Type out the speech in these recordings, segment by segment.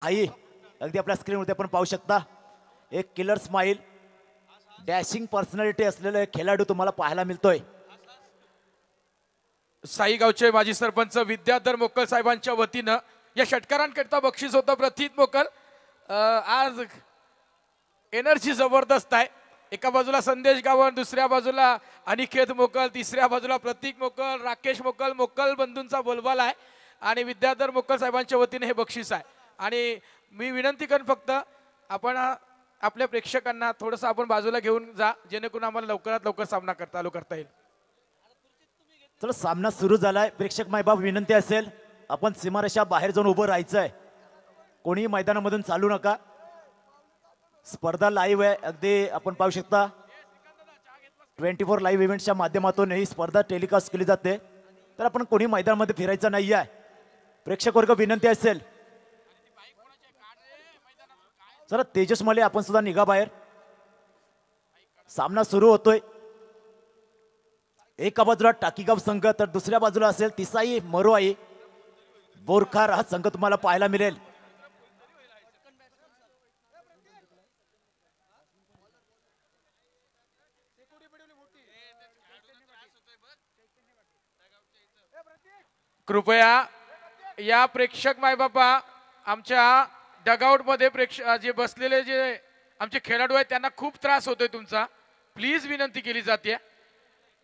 आई अगदी आपल्या स्क्रीनवरती आपण पाहू शकता एक किलर स्माइल डॅशिंग पर्सनॅलिटी असलेला एक खेळाडू तुम्हाला पाहायला मिळतोय. साईगावचे माजी सरपंच विद्याधर मोकल साहेबांच्या वतीनं या षटकारांकरता बक्षीस होतं. प्रतीत मोकल आज एनर्जी जबरदस्त आहे. एका बाजूला संदेश गावण, दुसऱ्या बाजूला अनिकेत मोकल, तिसऱ्या बाजूला प्रतीक मोकल, राकेश मोकल, मोकल बंधूंचा बोलबाला आहे आणि विद्याधर मोकल साहेबांच्या वतीने हे बक्षीस आहे. आणि मी विनंती करेन फक्त आपण आपल्या प्रेक्षकांना थोडंसं आपण बाजूला घेऊन जा जेणेकरून आम्हाला लवकरात लवकर सामना चालू करता येईल. चला सामना सुरू झालाय. प्रेक्षक मायबाप विनंती असेल आपण सीमारेषा बाहेर जाऊन उभं राहायचंय. कोणी मैदानामधून चालू नका. स्पर्धा लाईव्ह आहे. अगदी आपण पाहू शकता 24 लाईव्ह इव्हेंटच्या माध्यमातून ही स्पर्धा टेलिकास्ट केली जाते. तर आपण कोणी मैदानामध्ये फिरायचं नाही आहे. प्रेक्षक वर्ग विनंती असेल जरा तेजस मले आपण सुद्धा निघा बाहेर. सामना सुरू होतोय. एका बाजूला टाकीगाव संघ तर दुसऱ्या बाजूला असेल तिसाई मरोआई बोरखार हा संघ तुम्हाला पाहायला मिळेल. कृपया या प्रेक्षक मायबापा आमच्या डगआउट मध्ये जे बसलेले जे आमचे खेळाडू आहेत त्यांना खूप त्रास होतोय तुमचा. प्लीज विनंती केली जाते.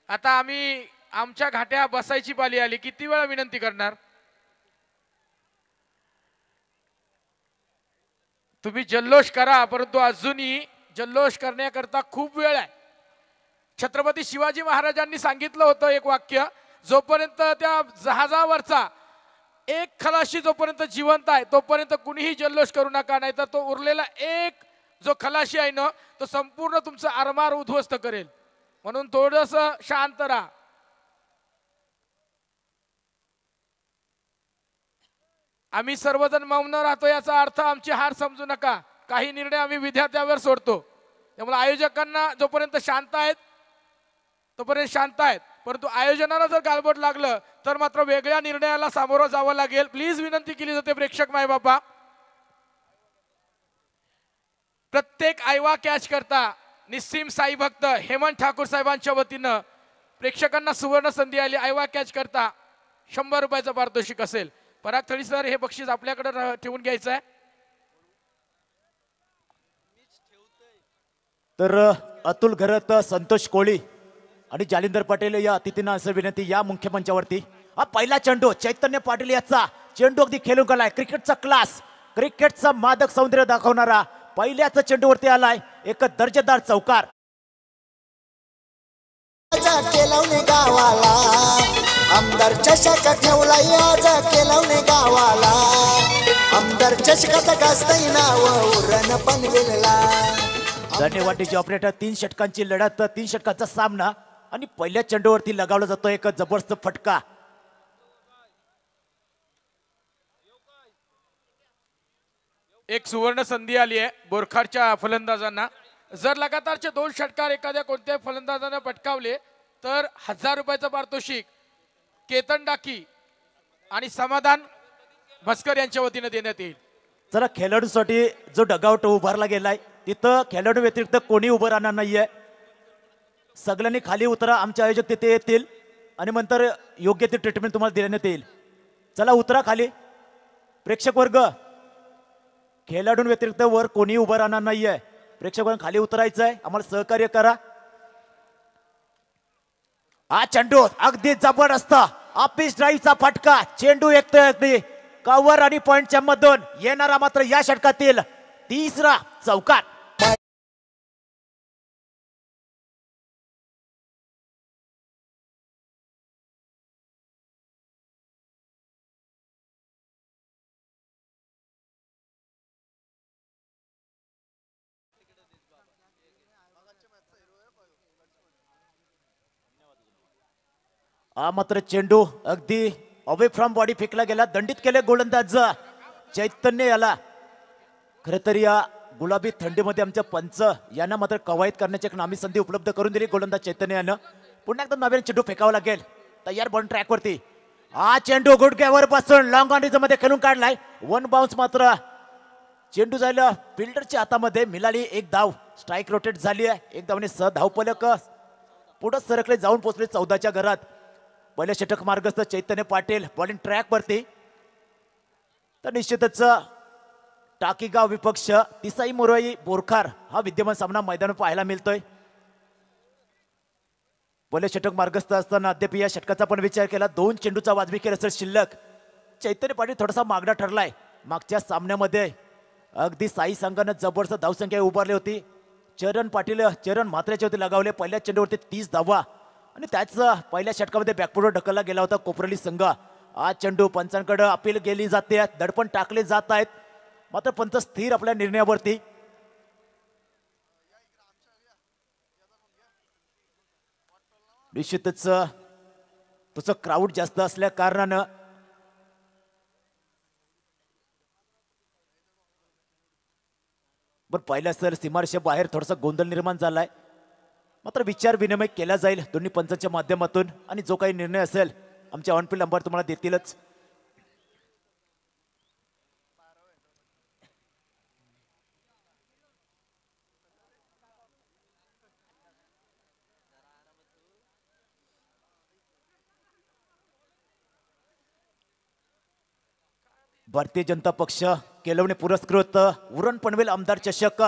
आता आम्ही आमच्या घाट्या बसायची पाली आली. किती वेळा विनंती करणार. तुम्ही जल्लोष करा परंतु अजूनही जल्लोष करण्याकरता खूप वेळ आहे. छत्रपती शिवाजी महाराजांनी सांगितलं होतं एक वाक्य, जोपर्यंत त्या जहाजावरचा एक खलाशी जोपर्यंत जिवंत आहे तोपर्यंत कुणीही जल्लोष करू नका, नाहीतर तो उरलेला एक जो खलाशी आहे ना तो संपूर्ण तुमचं आरमार उद्ध्वस्त करेल. म्हणून थोडस शांत राहा. आम्ही सर्वजण मौन राहतो याचा अर्थ आमची हार समजू नका. काही निर्णय आम्ही विद्यार्थ्यावर सोडतो. त्यामुळे आयोजकांना जोपर्यंत शांत आहेत तोपर्यंत शांत आहेत, परंतु आयोजनाला जर गालबोट लागलं तर मात्र वेगळ्या निर्णयाला सामोरं जावं लागेल. प्लीज विनंती केली जाते प्रेक्षक मायबापा. प्रत्येक आयवा कॅच करता निस्सीम साई भक्त हेमंत ठाकूर साहेबांच्या वतीनं प्रेक्षकांना सुवर्ण संधी आली. आयवा कॅच करता 100 रुपयाचं पारितोषिक असेल. पराग थळी सर हे बक्षीस आपल्याकडे ठेवून घ्यायचं आहे. तर अतुल घरत, संतोष कोळी आणि जालिंदर पटेल या अतिथींना असं विनंती या मुख्य मंचावरती. हा पहिला चेंडू चैतन्य पाटील याचा चेंडू अगदी खेळून गेलाय. क्रिकेटचा क्लास, क्रिकेटचा मादक सौंदर्य दाखवणारा पहिल्याच चेंडूवरती आलाय एक दर्जेदार चौकार. केलवणे गावाला आमदार चषक ठेवला आज केलवणे गावाला आमदार चषकाचा गाजतय नाव उरण पनवेलला. धन्यवाद ऑपरेटर. 3 षटकांची लढत, 3 षटकांचा सामना आणि पहिल्या चेंडूवरती लगावला जातो एक जबरदस्त फटका. एक सुवर्ण संधी आली आहे बोरखारच्या फलंदाजांना. जर लगातारचे 2 षटकार एखाद्या कोणत्या फलंदाजाने पटकावले तर 1000 रुपयाचं पारितोषिक केतन डाकी आणि समाधान भस्कर यांच्या वतीने देण्यात येईल. चला खेळाडूसाठी जो डगआउट उभारला गेलाय तिथं खेळाडू व्यतिरिक्त कोणी उभं राहणार नाहीये. सगळ्यांनी खाली उतरा. आमचे आयोजक तिथे येतील आणि नंतर योग्य ती ट्रीटमेंट तुम्हाला देण्यात येईल. चला उतरा खाली. प्रेक्षक वर्ग खेळाडू व्यतिरिक्त वर कोणी उभं राहणार नाहीये. प्रेक्षक वर्ग खाली उतरायचं आहे. आम्हाला सहकार्य करा. हा चेंडू अगदी जबरदस्त ऑफिस ड्राईव्हचा फटका. चेंडू येतोय अगदी कव्हर आणि पॉइंटच्या मधून येणारा मात्र या षटकातील तिसरा चौकार. हा मात्र चेंडू अगदी अवे फ्रॉम बॉडी फेकला गेला. दंडित केले गोलंदाज चैतन्य याला. खरं तर या गुलाबी थंडीमध्ये आमच्या पंच यांना मात्र कवायत करण्याची एक नामी संधी उपलब्ध करून दिली गोलंदाज चैतन्य यानं. पुन्हा एकदा नवीन चेंडू फेकावा लागेल. तयार बॉल ट्रॅक वरती. हा चेंडू गुडघ्यावर पासून लॉंग ऑन मध्ये खेळून काढलाय. 1 बाउन्स मात्र चेंडू जायला फिल्डरच्या हातामध्ये मिळाली एक धाव. स्ट्राईक रोटेट झाली आहे. एक धावने धावपलक पुढे सरकले जाऊन पोहोचले 14च्या घरात. पहिले षटक मार्गस्थ चैतन्य पाटील बॉलिंग ट्रॅक वरती. तर निश्चितच टाकीगाव विपक्ष तिसाई मोरई बोरखार हा विद्यमान सामना मैदानावर पाहायला मिळतोय. पहिले षटक मार्गस्थ असताना अद्याप या षटकाचा पण विचार केला. 2 चेंडूचा वाजवी खेळ असेल शिल्लक. चैतन्य पाटील थोडासा मागडा ठरलाय. मागच्या सामन्यामध्ये अगदी साई संघानं जबरदस्त धावसंख्या उभारली होती. चरण म्हात्रेच्या होती लगावले. पहिल्या चेंडूवरती 30 धावा आणि त्याच पहिल्या षटकामध्ये बॅकफुटवर ढकलला गेला होता कोपरली संघ. आज चेंडू पंचांकडे अपील केली जाते. दडपण टाकले जात आहेत. मात्र पंच स्थिर आपल्या निर्णयावरती. निश्चितच तुझं क्राऊड जास्त असल्या कारणानं पण पहिल्या सर सीमारेषे बाहेर थोडासा गोंधळ निर्माण झालाय. मात्र विचार विनिमय केला जाईल दोन्ही पंचांच्या माध्यमातून आणि जो काही निर्णय असेल आमच्या ऑन फील्ड नंबर तुम्हाला देतीलच. भारतीय जनता पक्ष केलवणे पुरस्कृत उरण पनवेल आमदार चषक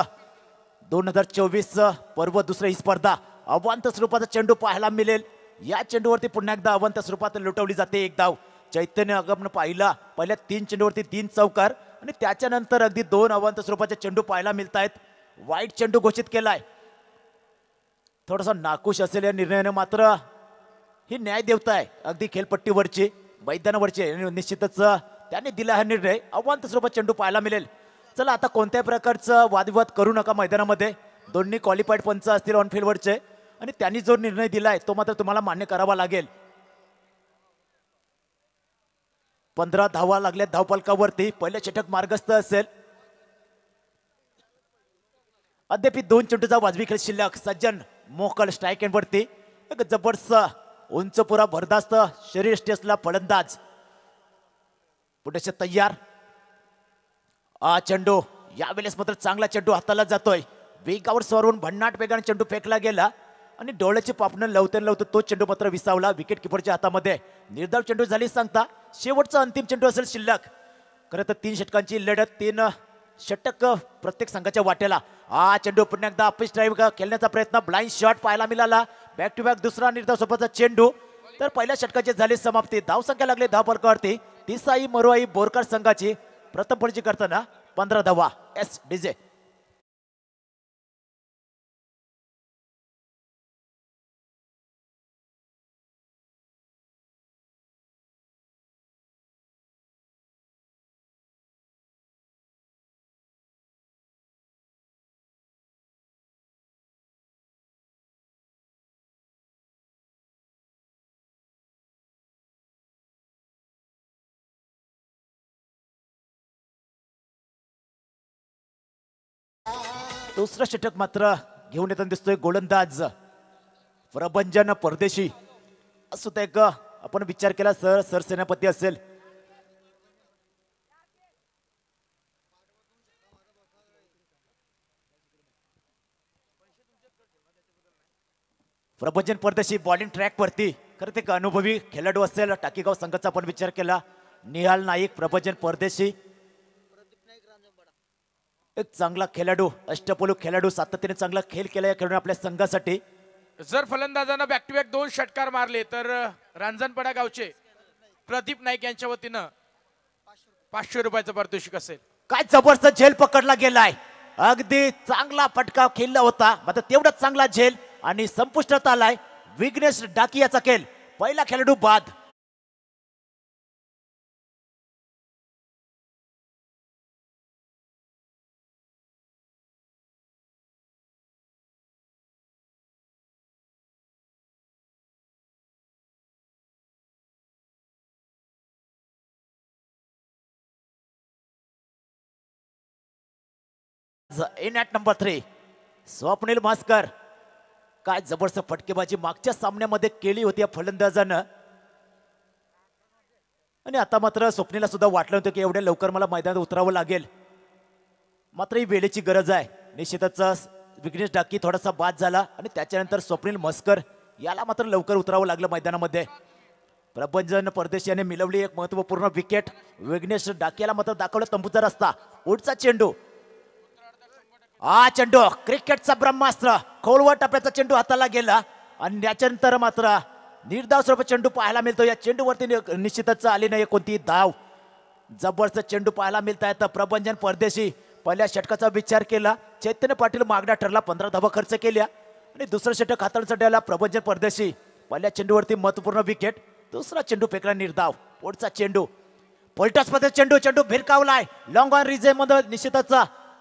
2024 पर्व दुसरी ही स्पर्धा अवांत स्वरूपाचा चेंडू पाहायला मिळेल. या चेंडूवरती पुन्हा एकदा अवांत स्वरूपात लुटवली जाते एक धाव. चैतन्य आगमन पाहिला. पहिल्या 3 चेंडूवरती 3 चौकार आणि त्याच्यानंतर अगदी 2 अवांत स्वरूपाचे चेंडू पाहायला मिळत आहेत. वाईट चेंडू घोषित केलाय. थोडासा नाखुश असेल या निर्णयाने. मात्र ही न्याय देवता आहे अगदी खेळपट्टीवरची मैदानावरची. निश्चितच त्याने दिला हा निर्णय. अवांत स्वरूपात चेंडू पाहायला मिळेल. चला आता कोणत्याही प्रकारचं वादविवाद करू नका मैदानामध्ये. दोन्ही क्वालिफाईड पंच असतील ऑन फील्डवरचे आणि त्यांनी जो निर्णय दिलाय तो मात्र तुम्हाला मान्य करावा लागेल. 15 धावा लागल्या धावपलकावरती. पहिले षटक मार्गस्थ असेल. अद्याप 2 चेंडूचा वाजवी खेळ शिल्लक. सज्जन मोकल स्ट्राईक एंडवरती. एक जबरदस्त उंच पुरा भरदास्त शरीर स्टेसला फलंदाज पुढे तयार. चेंडू यावेळेस मात्र चांगला चेंडू हाताला जातोय. वेगावर स्वरून भन्नाट वेगाने चेंडू फेकला गेला आणि डोळ्याची पापणं लवते तो चेंडू मात्र विसावला विकेट किपरच्या हातामध्ये. निर्धाव चेंडू झाली सांगता. शेवटचा अंतिम चेंडू असेल शिल्लक. खरं तर 3 षटकांची लढत. 3 षटक प्रत्येक संघाच्या वाट्याला. चेंडू पुन्हा एकदा अपिश ड्राईव्ह खेळण्याचा प्रयत्न. ब्लाइंड शॉट पाहायला मिळाला. बॅक टू बॅक दुसरा निर्धाव स्वरूपाचा चेंडू. तर पहिल्या षटकाची झाली समाप्ती. धावसंख्या लागली धावपलकावरती. तिसाई मरुआई बोरकर संघाची प्रथम फलंदाजी करताना 15 धावा. एस डीजे दुसरा षटक मात्र घेऊन येताना दिसतोय गोलंदाज प्रभंजन परदेशी. सुद्धा एक आपण विचार केला सर सेनापती असेल. प्रभंजन परदेशी बॉलिंग ट्रॅक वरती. खरं ते अनुभवी खेळाडू असेल. टाकीगाव संघाचा आपण विचार केला. निहाल नाईक प्रभंजन परदेशी एक चांगला खेळाडू अष्टपैलू खेळाडू. सातत्याने चांगला खेळ केला या खेळाडूने आपल्या संघासाठी. जर फलंदाजांना बॅक टू बॅक 2 षटकार मारले तर रांजणपडा गावचे प्रदीप नाईक यांच्या वतीनं 500 रुपयाचं पारितोषिक असेल. काय जबरदस्त झेल पकडला गेलाय. अगदी चांगला फटका खेळला होता. मात्र तेवढाच चांगला झेल आणि संपुष्टात आलाय. विघ्नेश डाकियाचा खेळ. पहिला खेळाडू बाद. In at number 3 Swapnil Bhaskar. काय जबरदस्त फटकेबाजी मागच्या सामन्यामध्ये केली होती या फलंदाजानं. आणि आता मात्र स्वप्नीला सुद्धा वाटलं होतं की एवढ्या लवकर मला मैदानात उतरावं लागेल. मात्र ही वेळेची गरज आहे. निश्चितच विघ्नेश डाकी थोडासा बाद झाला आणि त्याच्यानंतर स्वप्नील मस्कर याला मात्र लवकर उतरावं लागलं मैदानामध्ये. प्रभंजन परदेशी याने मिळवली एक महत्वपूर्ण विकेट. विघ्नेश डाकियाला मात्र दाखवलं तंबूचा रस्ता. पुढचा चेंडू, हा चेंडू क्रिकेटचा ब्रह्मास्त्र, खोलवर टप्प्याचा चेंडू हाताला गेला आणि त्याच्यानंतर मात्र निर्धाव स्वरूप चेंडू पाहायला मिळतो. या चेंडूवरती निश्चितच आली नाही कोणती धाव. जबरदस्त चेंडू पाहायला मिळत आहे. प्रभंजन परदेशी पहिल्या षटकाचा विचार केला, चैतन्य पाटील मागणा ठरला, 15 धावा खर्च केल्या आणि दुसरं षटक हाताळण्यासाठी आला प्रभंजन परदेशी. पहिल्या चेंडूवरती महत्वपूर्ण विकेट, दुसरा चेंडू फेकला निर्धाव. पुढचा चेंडू पलटस मध्ये चेंडू, चेंडू भिरकावलाय लॉंग ऑन रिजे मध्ये. निश्चितच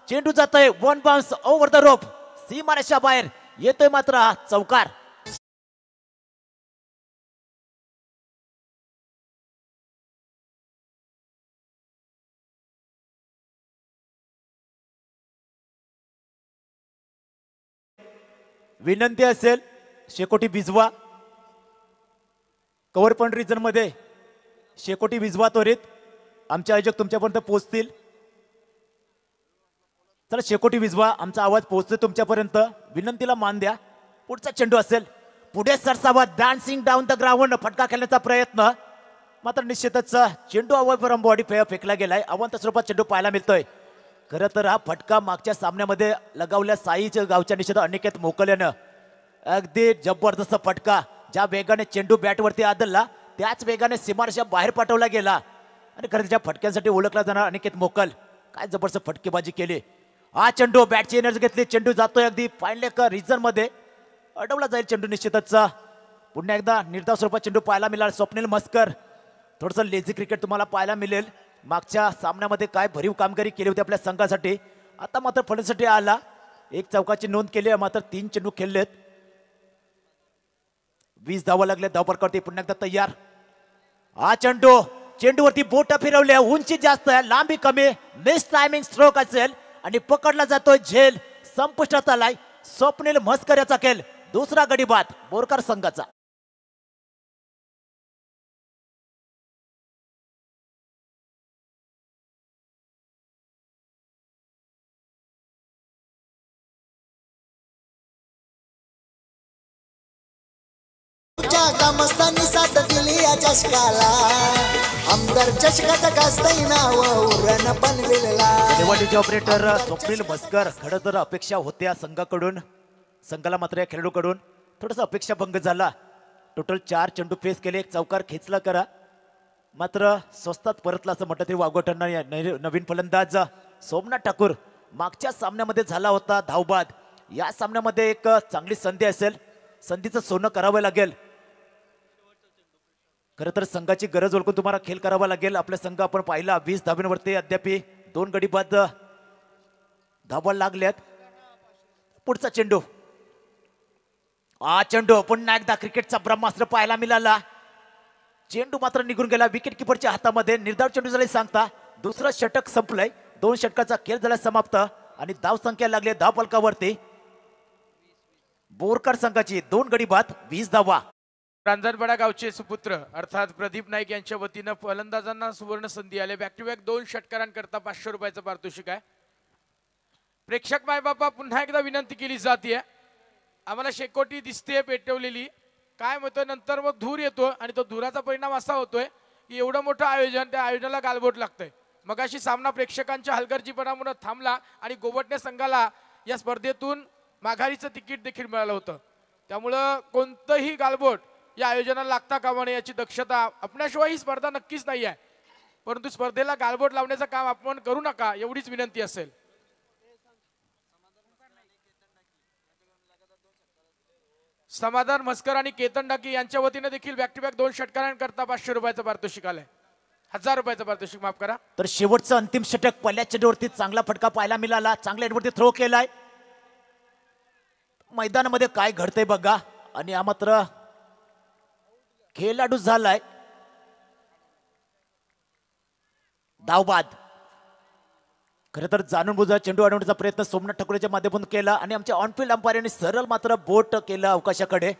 चेंडू जातोय one bounce over the rope, सीमारेषा बाहेर येतोय मात्र हा चौकार. विनंती असेल शेकोटी भिजवा, कव्हर पॉइंट रिजन मध्ये शेकोटी भिजवा त्वरित, आमचे आयोजक तुमच्यापर्यंत पोहोचतील. चला शेकोटी भिजवा, आमचा आवाज पोहोचतोय तुमच्यापर्यंत, विनंतीला मान द्या. पुढचा चेंडू असेल, पुढे Sarsawa, dancing down the ground, फटका खेळण्याचा प्रयत्न, मात्र निश्चितच चेंडू अवॉइड बॉडी फेकला गेलाय. अवंत स्वरूपात चेंडू पाहायला मिळतोय. खरं तर हा फटका मागच्या सामन्यामध्ये लगावल्या साईच्या गावच्या निषेध अनिकेत मोकल्यानं अगदी जबरदस्त फटका. ज्या वेगाने चेंडू बॅटवरती आदळला त्याच वेगाने सीमारेषा बाहेर पाठवला गेला आणि खरं त्याच्या फटक्यांसाठी ओळखला जाणार अनिकेत मोकल, काय जबरदस्त फटकेबाजी केली. हा चेंडू बॅटची एनर्जी घेतली, चेंडू जातोय अगदी पांडलेकर रिजन मध्ये, अडवला जाईल चेंडू निश्चितच. पुन्हा एकदा निर्धाव स्वरूपात चेंडू पाहायला मिळाला. स्वप्नील मस्कर, थोडंसं लेझी क्रिकेट तुम्हाला पाहायला मिळेल. मागच्या सामन्यामध्ये काय भरीव कामगिरी केली होती आपल्या संघासाठी, आता मात्र फलंदाजीसाठी आला. एक चौकाची नोंद केली आहे, मात्र 3 चेंडू खेळलेत, 20 धावा लागले. धावपरकावरती पुन्हा एकदा तयार. हा चेंडू, चेंडूवरती बोट फिरवल्या, उंची जास्त आहे, लांबी कमी, मिस टायमिंग स्ट्रोक असेल आणि पकडला जातोय झेल. संपुष्टात आलाय स्वप्नील मस्कर याचा खेळ. दुसरा गडी बाद बोरकर संघाचा. ग्रामस्थांनी साथ दिली या चषकाला, आमदार चषकाचा गाजतय नाव उरण पनवेलला. निवडणुकीचे ऑपरेटर स्वप्नील मस्कर, खरं तर अपेक्षा होत्या संघाकडून, संघाला मात्र या खेळाडूकडून थोडासा अपेक्षा भंग झाला. टोटल 4 चेंडू फेस केले, एक चौकार खेचला करा, मात्र स्वस्तात परतला असं म्हटलं तरी वागो ठरणार. नवीन फलंदाज सोमनाथ ठाकूर मागच्या सामन्यामध्ये झाला होता धावबाद. या सामन्यामध्ये एक चांगली संधी असेल, संधीचं सोनं करावं लागेल. खरं तर संघाची गरज ओळखून तुम्हाला खेळ करावा लागेल. आपला संघ आपण पाहिला 20 धाब्यांवरती अद्याप 2 गडी बाद धावा लागल्यात. पुढचा चेंडू, हा चेंडू पुन्हा एकदा क्रिकेटचा ब्रह्मास्त्र पाहायला मिळाला. चेंडू मात्र निघून गेला विकेट किपरच्या हातामध्ये. निर्धाव चेंडू झाले सांगता दुसरं षटक संपलंय. 2 षटकाचा खेळ झाला समाप्त आणि धाव संख्या लागली धाव फलकावरती बोरकर संघाची 2 गडी बाद 20 धावा. रांजणपाडा गावचे सुपुत्र अर्थात प्रदीप नाईक यांच्या वतीनं फलंदाजांना सुवर्ण संधी आले. बॅक टू बॅक 2 षटकारांकरता 500 रुपयाचं पारितोषिक आहे. प्रेक्षक मायबापा पुन्हा एकदा विनंती केली जाते, आम्हाला शेकोटी दिसते पेटवलेली, काय म्हणतोय नंतर मग धूर येतो आणि तो धुराचा परिणाम असा होतोय की एवढं मोठं आयोजन, त्या आयोजनाला गालबोट लागतंय. मगाशी सामना प्रेक्षकांच्या हलगर्जीपणामुळे थांबला आणि गोवटणे संघाला या स्पर्धेतून माघारीचं तिकीट देखील मिळालं होतं. त्यामुळं कोणतंही गालबोट या आयोजनाला लागता कामा नये याची दक्षता आपल्याशिवाय ही स्पर्धा नक्कीच नाही आहे, परंतु स्पर्धेला गालबोट लावण्याचं काम आपण करू नका एवढीच विनंती असेल. समाधान मस्कर आणि केतन डाकी यांच्या वतीने देखील बॅक टू बॅक 2 षटकारांकरता 500 रुपयाचं पारितोषिक आलंय. 1000 रुपयाचं पारितोषिक माफ करा. तर शेवटचं अंतिम षटक पहिल्या चेंडूवरती चांगला फटका पाहायला मिळाला, चांगल्या एंडवरती थ्रो केलाय. मैदानामध्ये काय घडतंय बघा आणि हा मात्र खेळाडू झालाय धावबाद. खरं तर जाणून बुजा चेंडू अडवण्याचा प्रयत्न सोमनाथ ठाकूरच्या माध्यमातून केला आणि आमच्या ऑनफिल्ड अंपायरने सरळ मात्र बोट केलं अवकाशाकडे.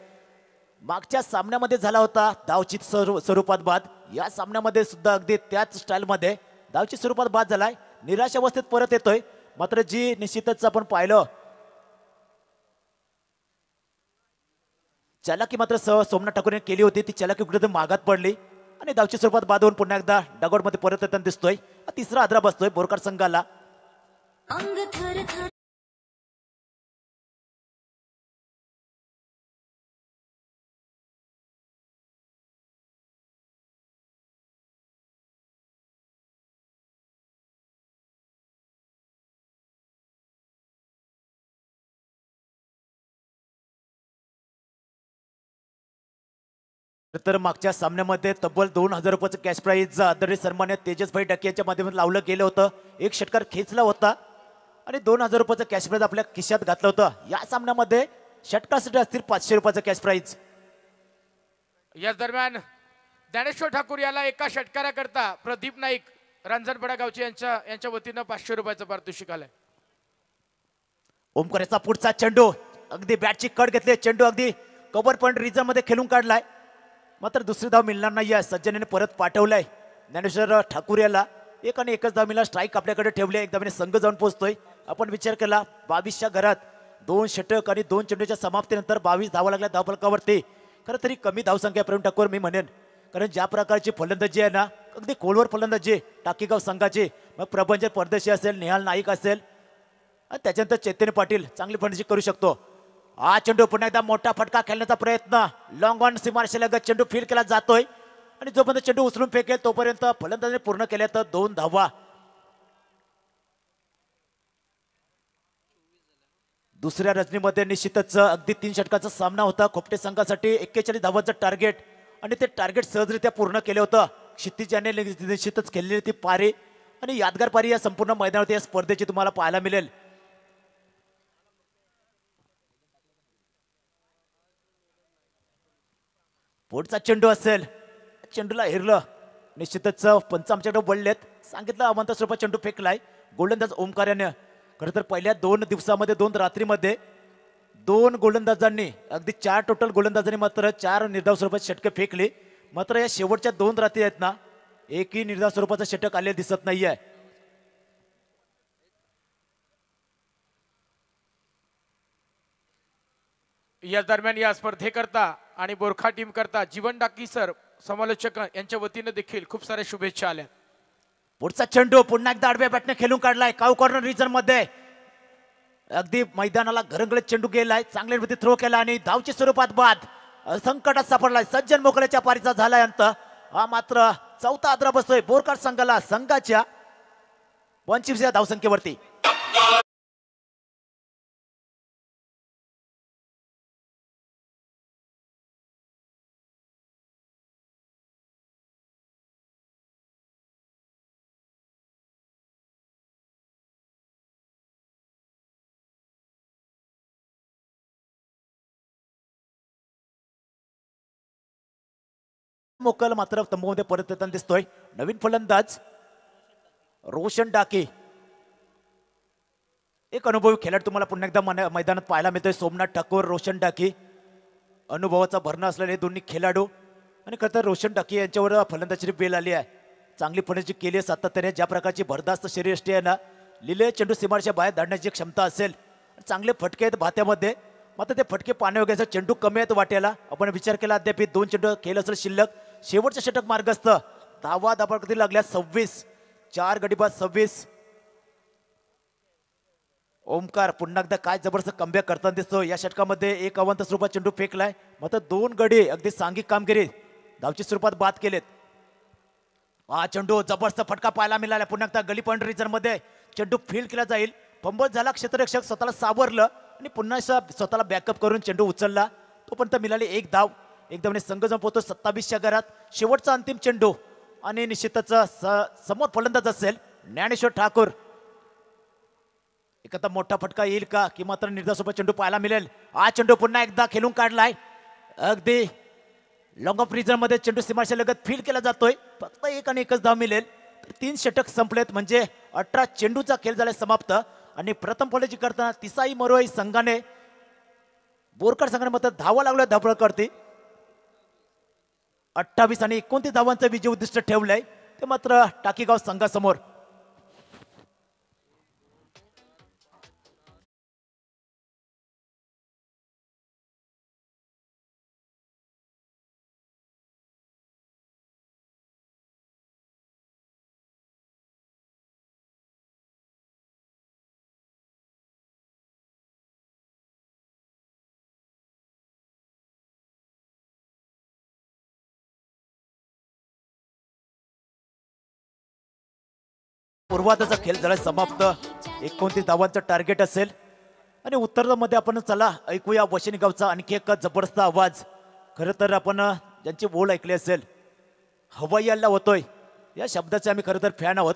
मागच्या सामन्यामध्ये झाला होता धावची स्वरूपात बाद, या सामन्यामध्ये सुद्धा अगदी त्याच स्टाईल मध्ये धावची स्वरूपात बाद झालाय. निराश अवस्थेत परत येतोय मात्र जी निश्चितच आपण पाहिलं चलाकी मात्र सोमनाथ ठाकूरने केली होती ती चलाकी कुठे मागात पडली आणि धावच्या स्वरूपात बाद होऊन पुन्हा एकदा डगआउट मध्ये परत येताना दिसतोय. तिसरा आदरा बसतोय बोरकर संघाला. अंग थर थर तर मागच्या सामन्यामध्ये तब्बल 2000 रुपयाचं कॅश प्राईज आदरणीय सन्मान्य तेजसभाई डके यांच्या माध्यमातून लावलं गेलं होतं. एक षटकार खेचला होता आणि 2000 रुपयाचं कॅश प्राईज आपल्या खिशात घातलं होतं. या सामन्यामध्ये षटकासाठी असतील 500 रुपयाचं कॅश प्राईज. याच दरम्यान ज्ञानेश्वर ठाकूर याला एका षटकाराकरता प्रदीप नाईक रांजणपाडा गावचे यांच्या वतीनं 500 रुपयाचं पारितोषिक आलंय. ओमकरेचा पुढचा चेंडू अगदी बॅटची कट घेतली. चेंडू अगदी कव्हर पॉईंट रिजन मध्ये खेळून काढलाय. मात्र दुसरी धाव मिळणार नाही आहे. सज्जनेने परत पाठवलाय ज्ञानेश्वर ठाकूर याला. एक आणि एकच धाव मिळाला. स्ट्राईक आपल्याकडे ठेवले. एक धावने संघ जाऊन पोहोचतोय. आपण विचार केला 22च्या घरात 2 षटक आणि 2 चेंडूच्या समाप्तीनंतर 22 धावा लागल्या धावफलकावरती. खरं तरी कमी धावसंख्या प्रवीण ठाकूर मी म्हणेन, कारण ज्या प्रकारची फलंदाजी आहे ना अगदी खोलवर फलंदाजी टाकीगाव संघाची. मग प्रभंजन परदेशी असेल, निहाल नाईक असेल आणि त्याच्यानंतर चैतन्य पाटील चांगली फलंदाजी करू शकतो. हा चेंडू पुन्हा एकदा मोठा फटका खेळण्याचा प्रयत्न. लॉंग ऑन सीमारेषेलगत चेंडू फील केला जातोय आणि जोपर्यंत चेंडू उचलून फेकेल तोपर्यंत फलंदाजीने पूर्ण केल्या तर 2 धावा. दुसऱ्या रजनीमध्ये निश्चितच अगदी 3 षटकाचा सामना होता. खोपटे संघासाठी 41 धावांचं टार्गेट आणि ते टार्गेट सहजरित्या पूर्ण केलं होतं. क्षितिज याने निश्चितच खेळलेली ती पारी आणि यादगार पारी या संपूर्ण मैदानावरती या स्पर्धेची तुम्हाला पाहायला मिळेल. पुढचा चेंडू असेल, चेंडूला हिरलं. निश्चितच पंच आमच्याकडे वळलेत. सांगितलं अवंत स्वरूपात चेंडू फेकलाय गोलंदाज ओमकार याने. खरं तर पहिल्या 2 दिवसामध्ये 2 रात्रीमध्ये 2 गोलंदाजांनी अगदी 4 टोटल गोलंदाजांनी मात्र 4 निर्धाव स्वरूपात षटके फेकली. मात्र या शेवटच्या 2 रात्री आहेत ना एकही निर्धाव स्वरूपाचं षटक आलेलं दिसत नाहीये. या दरम्यान या स्पर्धेकरता आणि बोरखा टीम करता जीवन डाकी सर समालोचक यांच्या वतीनं देखील खूप साऱ्या शुभेच्छा आल्या. पुढचा चेंडू पुन्हा एकदा आडव्या बॅटने खेळून काढलाय काऊ कॉर्नर रिजन मध्ये. अगदी मैदानाला घरंगळत चेंडू गेलाय. चांगल्या थ्रो केला आणि धावच्या स्वरूपात बाद. संकटात सापडलाय. सज्जन मोकळ्याच्या पारीचा झालाय अंत. हा मात्र चौथा आदरा बसतोय बोरकर संघाला संघाच्या 25व्या धावसंख्येवरती. मोकल मात्र तंबूमध्ये परत येताना दिसतोय. नवीन फलंदाज रोशन डाके. एक अनुभवी खेळाडू तुम्हाला पुन्हा एकदा मैदानात पाहायला मिळतोय. सोमनाथ ठाकूर, रोशन डाके. अनुभवाचा भरणा असलेले हे दोन्ही खेळाडू. आणि खरं तर रोशन डाके यांच्यावर फलंदाजीची बेल आली आहे. चांगली फलंदाजी केली आहे सातत्याने. ज्या प्रकारची भरदास्त शरीरयष्टी आहे ना, लिले चेंडू सीमारेषेच्या बाहेर धाडण्याची क्षमता असेल. चांगले फटके आहेत भात्यामध्ये. मात्र ते फटके पाणी वगैरे चेंडू कमी आहेत वाट्याला. आपण विचार केला अद्याप 2 चेंडू खेळ असेल शिल्लक. शेवटचं षटक मार्गस्थ. धावा दाबा कधी लागल्या 26. 4 गडीबाद 26. ओमकार पुन्हा एकदा काय जबरदस्त कमबॅक करताना दिसतो. या षटकामध्ये एक अवंत स्वरूपात चेंडू फेकलाय. मात्र 2 गडी अगदी सांघिक कामगिरी धावच्या स्वरूपात बाद केलेत. हा चेंडू जबरदस्त फटका पाहायला मिळाला. पुन्हा एकदा गली पॉइंट रिजन मध्ये चेंडू फील्ड केला जाईल. फंबल झाला. क्षेत्ररक्षक स्वतःला सावरलं आणि पुन्हा स्वतःला बॅकअप करून चेंडू उचलला. तोपर्यंत मिळाली 1 धाव. एक धावने संघ जाऊन पोहतो 27च्या घरात. शेवटचा अंतिम चेंडू आणि निश्चितच समोर फलंदाज असेल ज्ञानेश्वर ठाकूर. एखादा मोठा फटका येईल का की मात्र निर्धासोबत चेंडू पाहायला मिळेल. हा चेंडू पुन्हा एकदा खेळून काढलाय. अगदी लॉंग ऑफ रिजन मध्ये चेंडू सीमारेषेच्या लगत फील्ड केला जातोय. फक्त 1 आणि 1च धाव मिळेल. 3 षटक संपलेत म्हणजे 18 चेंडूचा खेळ झालाय समाप्त. आणि प्रथम फलंदाजी करताना तिसाई मरोई संघाने बोरकर संघाने मात्र धावा लागल्या धावपळ करते. 28 आणि 29 धावांचं विजय उद्दिष्ट ठेवलंय. ते मात्र टाकीगाव संघासमोर. पूर्वार्धाचा खेळ झाला समाप्त. 29 धावांचं टार्गेट असेल आणि उत्तरामध्ये आपण चला ऐकूया वशिनी गावचा आणखी एक जबरदस्त आवाज. खरं तर आपण ज्यांची बोल ऐकली असेल, हवाई हल्ला होतोय या शब्दाचे आम्ही खरं तर फॅन आहोत.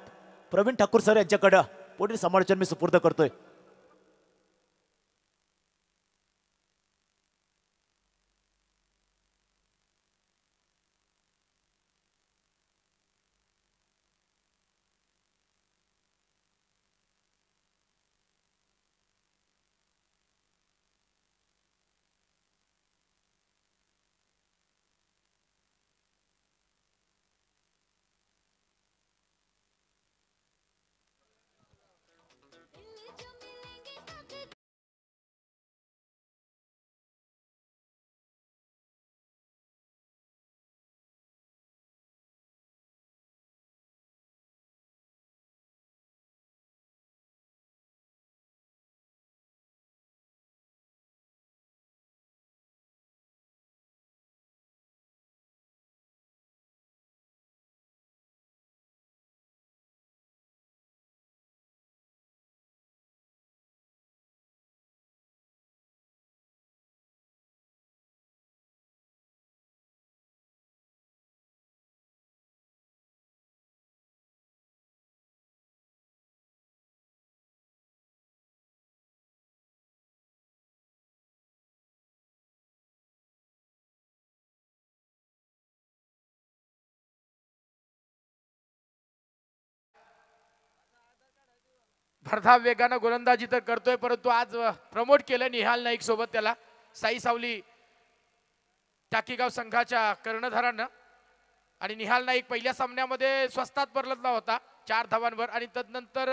प्रवीण ठाकूर सर यांच्याकडं पुढील समालोचन मी सुपूर्द करतोय. भरधाव वेगानं गोलंदाजी तर करतोय, परंतु आज प्रमोट केलं निहाल नाईक सोबत त्याला साई सावली टाकीगाव संघाच्या कर्णधारानं. आणि निहाल नाईक पहिल्या सामन्यामध्ये स्वस्तात परलतला होता 4 धावांवर आणि तदनंतर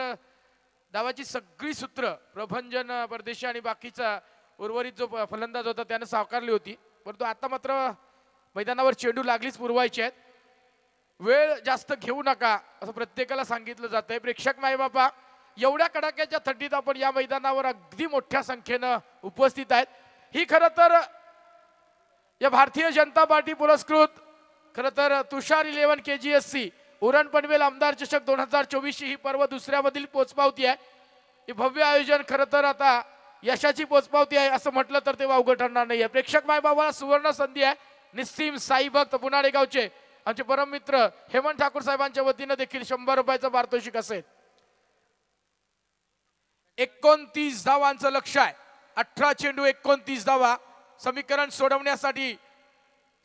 धावाची सगळी सूत्र प्रभंजन परदेशी आणि बाकीचा उर्वरित जो फलंदाज होता त्यानं साकारली होती. परंतु आता मात्र मैदानावर चेंडू लागलीच पुरवायची आहेत. वेळ जास्त घेऊ नका असं प्रत्येकाला सांगितलं जातंय. प्रेक्षक मायबापा, एवढ्या कडाक्याच्या थंडीत आपण या मैदानावर अगदी मोठ्या संख्येनं उपस्थित आहेत. ही खरं तर या भारतीय जनता पार्टी पुरस्कृत खरं तर तुषार 11 KGSC उरण पनवेल आमदार चषक 2024 ही पर्व दुसऱ्यामधील पोचपावती आहे. हे भव्य आयोजन खरं तर आता यशाची पोचपावती आहे असं म्हटलं तर ते वावगं ठरणार नाही आहे. प्रेक्षक मायबाबाला सुवर्ण संधी आहे. निस्सीम साई भक्त पुनाडे गावचे आमचे परम मित्र हेमंत ठाकूर साहेबांच्या वतीनं देखील 100 रुपयाचं पारितोषिक असेल. 29 धावांचं लक्ष्य आहे. 18 चेंडू 29 धावा. समीकरण सोडवण्यासाठी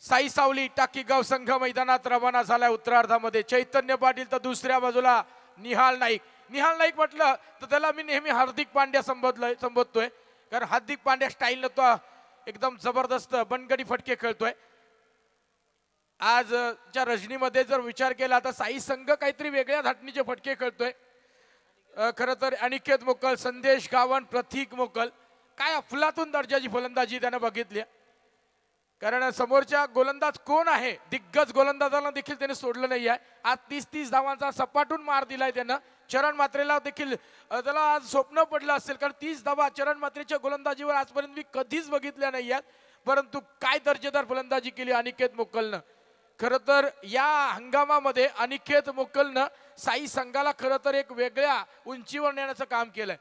साई सावली टाकीगाव संघ मैदानात रवाना झालाय. उत्तरार्धामध्ये चैतन्य पाटील तर दुसऱ्या बाजूला निहाल नाईक. निहाल नाईक म्हटलं तर त्याला मी नेहमी हार्दिक पांड्या संबोधतोय, कारण हार्दिक पांड्या स्टाईलनं तो एकदम जबरदस्त बनगडी फटके खेळतोय. आजच्या रजनीमध्ये जर विचार केला तर साई संघ काहीतरी वेगळ्या धाटणीचे फटके खेळतोय. खरं तर अनिकेत मोकल, संदेश गावण, प्रतीक मोकल, काय अफलातून दर्जाची फलंदाजी त्यानं बघितली. कारण समोरच्या गोलंदाज कोण आहे, दिग्गज गोलंदाजाला देखील त्याने सोडलं नाही आहे. आज 30 धावांचा सपाटून मार दिलाय त्यानं. चरण मात्रेला देखील त्याला आज स्वप्न पडलं असेल, कारण 30 धावा चरण मात्रेच्या गोलंदाजीवर आजपर्यंत मी कधीच बघितल्या नाही आहेत. परंतु काय दर्जेदार फलंदाजी केली अनिकेत मोकलनं. खरं तर या हंगामामध्ये अनिकेत मोकलनं साई संघाला खरं तर एक वेगळ्या उंचीवर नेण्याचं काम केलंय.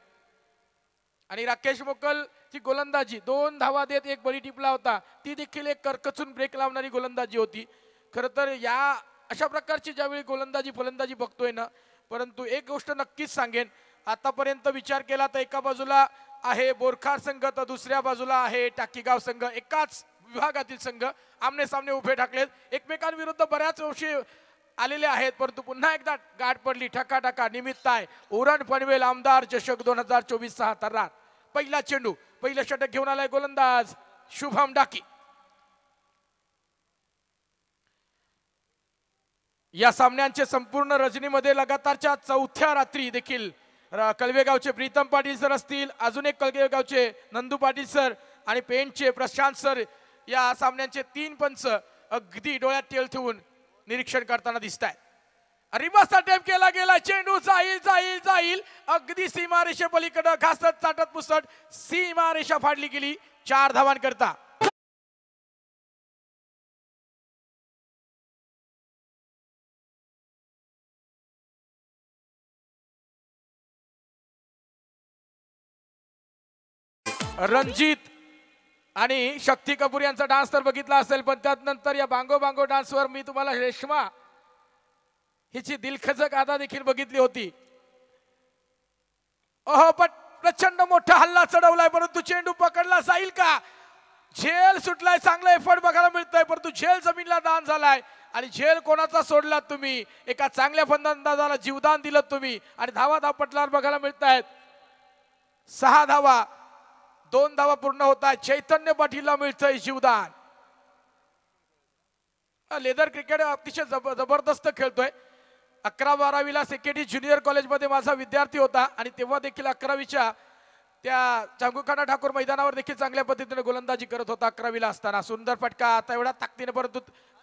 आणि राकेश मोकल ची गोलंदाजी 2 धावा देत एक बळी टिपला होता, ती देखील एक करकचून ब्रेक लावणारी गोलंदाजी होती. खरं तर या अशा प्रकारची ज्यावेळी गोलंदाजी फलंदाजी बघतोय ना, परंतु एक गोष्ट नक्कीच सांगेन, आतापर्यंत विचार केला तर एका बाजूला आहे बोरखार संघ तर दुसऱ्या बाजूला आहे टाकीगाव संघ. एकाच विभागातील संघ आमने सामने उभे टाकलेत. एकमेकांविरुद्ध बऱ्याच वर्षी आलेले आहेत, परंतु पुन्हा एकदा गाठ पडली. ठकाठका निमित्त आहे उरण पनवेल आमदार चषक 2024 चा तर्रार. पहिला चेंडू, पहिलं षटक घेऊन आलाय गोलंदाज शुभम डाकी. या सामन्यांचे संपूर्ण रजनीमध्ये लगातारच्या 4थ्या रात्री देखील कलवेगावचे प्रीतम पाटील सर असतील, अजून एक कलवेगावचे नंदू पाटील सर आणि पेंटचे प्रशांत सर या सामन्यांचे 3 पंच अगदी डोळ्यात तेल ठेवून निरीक्षण करताना दिसत आहेत. रिबाचा टेप केला गेला, चेंडू जाईल जाईल जाईल अगदी सीमारेषे पलीकडे घासत चाटत पुसत सीमारेषा फाडली गेली 4 धावांकरता. रणजित आणि शक्ती कपूर यांचा डान्स तर बघितला असेल, पण त्यानंतर या बांगो बांगो डान्सवर मी तुम्हाला रेश्मा हिची दिलखचक अदा देखील बघितली होती. ओहो, पण प्रचंड मोठा हल्ला चढवलाय, परंतु चेंडू पकडला जाईल का? झेल सुटलाय, चांगला एफर्ट बघायला मिळतोय, परंतु झेल जमीनला दान झालाय. आणि झेल कोणाचा सोडलात तुम्ही? एका चांगल्या फलंदाजाला जीवदान दिलं तुम्ही. आणि धावा धापटल्यावर बघायला मिळत आहेत 6 धावा, 2 धावा पूर्ण होत आहेत. चैतन्य पाटीलला मिळतंय जीवदान. लेदर क्रिकेट अतिशय जबरदस्त खेळतोय. 11-12वीला सेकेटी ज्युनियर कॉलेजमध्ये माझा विद्यार्थी होता आणि तेव्हा देखील 11वीच्या त्या चांगुखाना ठाकूर मैदानावर देखील चांगल्या पद्धतीने गोलंदाजी करत होता 11वीला असताना. सुंदर फटका आता एवढा ताकदीने, परंतु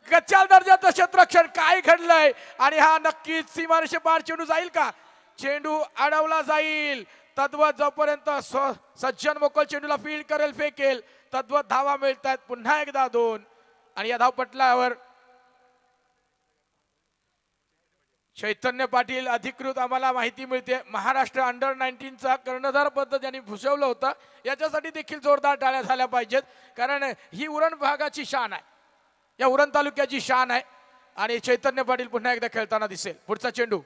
गच्चाल दर्जाचं क्षेत्ररक्षण. काय घडलंय? आणि हा नक्कीच सीमारेषे पार चेंडू जाईल का? चेंडू अडवला जाईल. तद्वत जोपर्यंत सज्जन मोकल चेंडूला फील्ड करेल, फेकेल, तद्वत धावा मिळतात. पुन्हा एकदा 2. आणि या धावपटलावर चैतन्य पाटील अधिकृत आम्हाला माहिती मिळते महाराष्ट्र अंडर 19चा कर्णधार पद ज्यांनी भूषवलं होतं, याच्यासाठी देखील जोरदार टाळ्या झाल्या पाहिजेत. कारण ही उरण भागाची शान आहे, या उरण तालुक्याची शान आहे. आणि चैतन्य पाटील पुन्हा एकदा खेळताना दिसेल. पुढचा चेंडू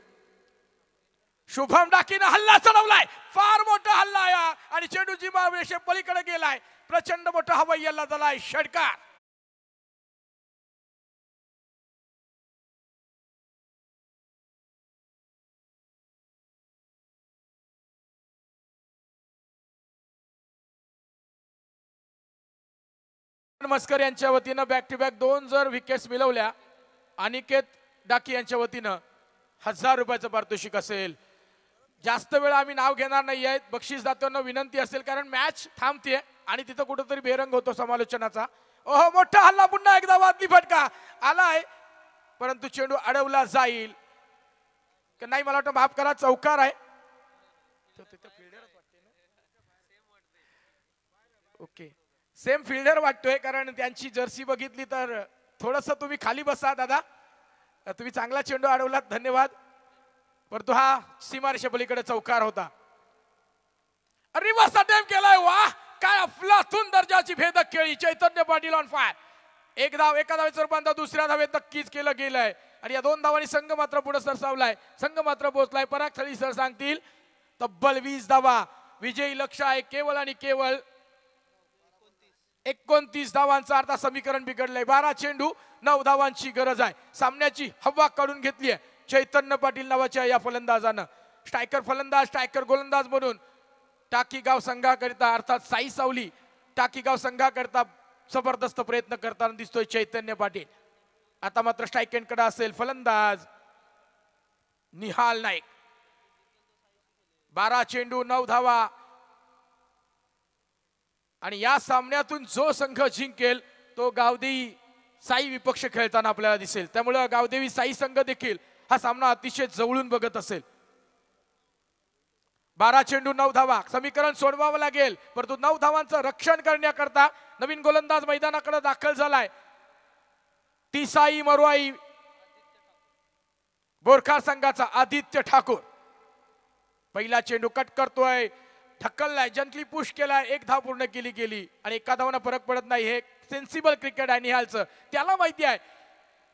शुभम डाकीनं हल्ला चढवलाय, फार मोठा हल्ला या. आणि चेंडू जीमारेषे पलीकडे गेलाय. प्रचंड मोठा हवाई हल्ला झालाय. षटकार. मस्कर यांच्या वतीनं बॅक टू बॅक 2 जर विकेट्स मिळवल्या, अनिकेत डाकी यांच्या वतीनं 1000 रुपयाचं पारितोषिक असेल. जास्त वेळ आम्ही नाव घेणार नाही आहेत. बक्षीसदात्यांना विनंती असेल, कारण मॅच थांबते आणि तिथं कुठंतरी बेरंग होतो समालोचनाचा. ओहो, मोठा हल्ला, पुन्हा एकदा वादली फटका आलाय, परंतु चेंडू अडवला जाईल की नाही मला वाटतं, माफ करा, चौकार आहे. ओके, सेम फिल्डर वाटतोय, कारण त्यांची जर्सी बघितली तर. थोडस तुम्ही खाली बसा दादा, तुम्ही चांगला चेंडू अडवलात, धन्यवाद. परंतु हा सीमारेषे पलीकडे चौकार होता. रिव्हर्स अटेम्प्ट केलाय. वाह, काय अफलातून दर्जाची भेदक खेळी. चैतन्य पाटील ऑन फायर. एक धाव, एका धावेचं रूपांतर दुसऱ्या धावेत नक्कीच केलं गेलंय. आणि या 2 धावांनी संघ मात्र पुढे सरसावलाय, संघ मात्र पोहोचलाय. पराग थळी सर सांगतील तब्बल 20 धावा. विजयी लक्ष आहे केवळ आणि केवळ 29 धावांचा. अर्धा समीकरण बिघडलंय. 12 चेंडू 9 धावांची गरज आहे. सामन्याची हवा काढून घेतली आहे चैतन्य पाटील नावाच्या या फलंदाजानं. स्ट्रायकर फलंदाज, स्ट्रायकर गोलंदाज म्हणून टाकीगाव संघाकरिता, अर्थात साई सावली टाकीगाव संघाकरिता जबरदस्त प्रयत्न करताना दिसतोय चैतन्य पाटील. आता मात्र स्ट्राईक एंडकडे असेल फलंदाज निहाल नाईक. 12 चेंडू 9 धावा. आणि या सामन्यातून जो संघ जिंकेल तो गावदेवी साई विपक्ष खेळताना आपल्याला दिसेल. त्यामुळे गावदेवी साई संघ देखील हा सामना अतिशय जवळून बघत असेल. 12 चेंडू 9 धावा. समीकरण सोडवावं लागेल, परंतु 9 धावांचं रक्षण करण्याकरता नवीन गोलंदाज मैदानाकडे दाखल झालाय. टिसाई मरुआई बोरखार संघाचा आदित्य ठाकूर. पहिला चेंडू कट करतोय, ढकललाय, जंटली पुश केलाय, 1 धाव पूर्ण केली गेली. आणि एका धावानं फरक पडत नाही. हे सेन्सिबल क्रिकेट आहे निहालचं. त्याला माहिती आहे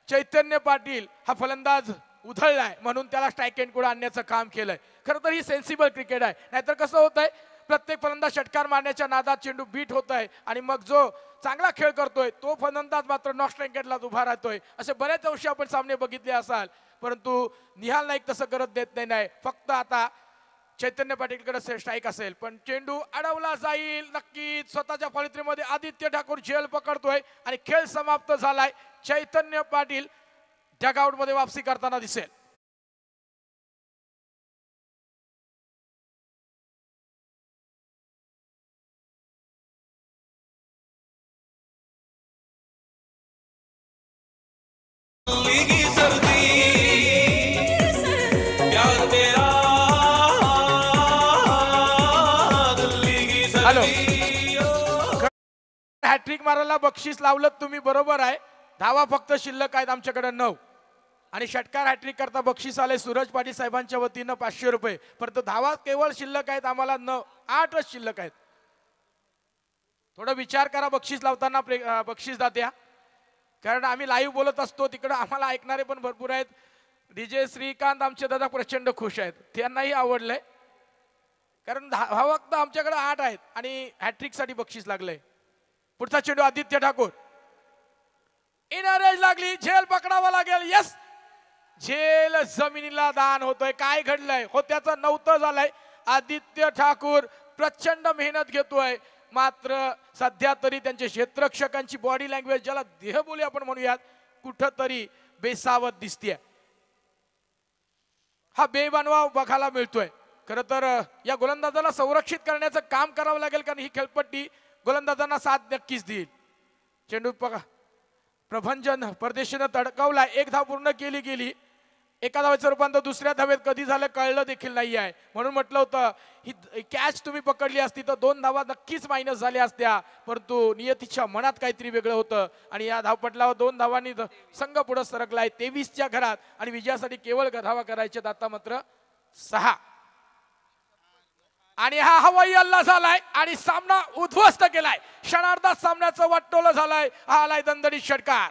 चैतन्य पाटील हा फलंदाज उधळलाय, म्हणून त्याला स्ट्राईक एंड कुठे आणण्याचं काम केलंय. खरं तर ही सेन्सिबल क्रिकेट आहे. नाहीतर कसं होत आहे, प्रत्येक फलंदाज षटकार मारण्याच्या नादात चेंडू बीट होत आहे आणि मग जो चांगला खेळ करतोय तो फलंदाज मात्र नॉन स्ट्राईक एंडला उभा राहतोय. असे बऱ्याच वर्षी आपण सामने बघितले असाल, परंतु निहाल नाईक तसं करत देत नाही. फक्त आता चैतन्य पाटीलकडे स्ट्राईक असेल, पण चेंडू अडवला जाईल नक्कीच. स्वतःच्या फलंदाजीमध्ये आदित्य ठाकूर झेल पकडतोय आणि खेळ समाप्त झालाय. चैतन्य पाटील डगआउट मध्ये वापसी करताना दिसेल. हॅलो, हॅट्रिक मारायला बक्षीस लावलं तुम्ही, बरोबर आहे. धावा फक्त शिल्लक आहेत आमच्याकडे 9. आणि षटकार हॅट्रिक करता बक्षीस आले सूरज पाटील साहेबांच्या वतीनं 500 रुपये. परंतु धावा केवळ शिल्लक आहेत आम्हाला 9, 8च शिल्लक आहेत. थोडं विचार करा बक्षीस लावताना बक्षीस दात्या, कारण आम्ही लाईव्ह बोलत असतो तिकडं आम्हाला ऐकणारे पण भरपूर आहेत. डीजे श्रीकांत आमचे दादा प्रचंड खुश आहेत, त्यांनाही आवडलंय, कारण धावक आमच्याकडे 8 आहेत आणि हॅट्रिक साठी बक्षीस लागलंय. पुढचा चेंडू आदित्य ठाकूर, इनर एज लागली, झेल पकडावा लागेल. यस, झेल जमिनीला दान होतोय. काय घडलंय? हो त्याचं नव्हतं झालंय. आदित्य ठाकूर प्रचंड मेहनत घेतोय, मात्र सध्या तरी त्यांच्या क्षेत्ररक्षकांची बॉडी लँग्वेज, ज्याला देहबोली आपण म्हणूयात, कुठंतरी बेसावत दिसतीये. हा बेबनवा बघायला मिळतोय. खरं तर या गोलंदाजाला संरक्षित करण्याचं काम करावं लागेल, कारण ही खेळपट्टी गोलंदाजांना साथ नक्कीच देईल. चेंडू प्रभंजन परदेशीनं तडकावला, 1 धाव पूर्ण केली गेली. एका धावेचं रूपांतर दुसऱ्या धावेत कधी झालं कळलं देखील नाही आहे. म्हणून म्हटलं होतं ही कॅच तुम्ही पकडली असती तर 2 धावा नक्कीच मायनस झाल्या असत्या, परंतु नियतीच्या मनात काहीतरी वेगळं होतं आणि या धावपटलावर 2 धावांनी संघ पुढे सरकलाय 23च्या घरात आणि विजयासाठी केवळ धावा करायचे आता मात्र 6. आणि हा हवाई हल्ला झालाय आणि सामना उद्ध्वस्त केलाय. क्षणार्धात सामन्याचं वाटोळं झालंय. हा आलाय दणदणीत षटकार.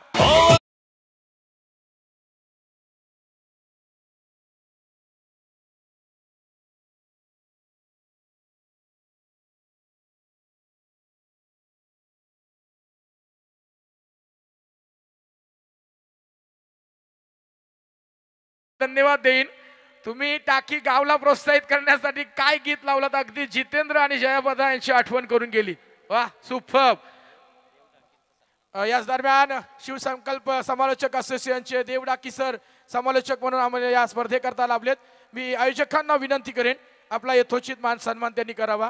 धन्यवाद देईन. तुम्ही टाकी गावला प्रोत्साहित करण्यासाठी काय गीत लावलं, अगदी जितेंद्र आणि जयाप्रदा यांची आठवण करून गेली. वा, सुपर्ब. याच दरम्यान शिवसंकल्प समालोचक असोसिएशनचे देवडाकी सर समालोचक म्हणून आम्हाला या स्पर्धेकरता लाभलेत. मी आयोजकांना विनंती करेन आपला यथोचित मान सन्मान त्यांनी करावा.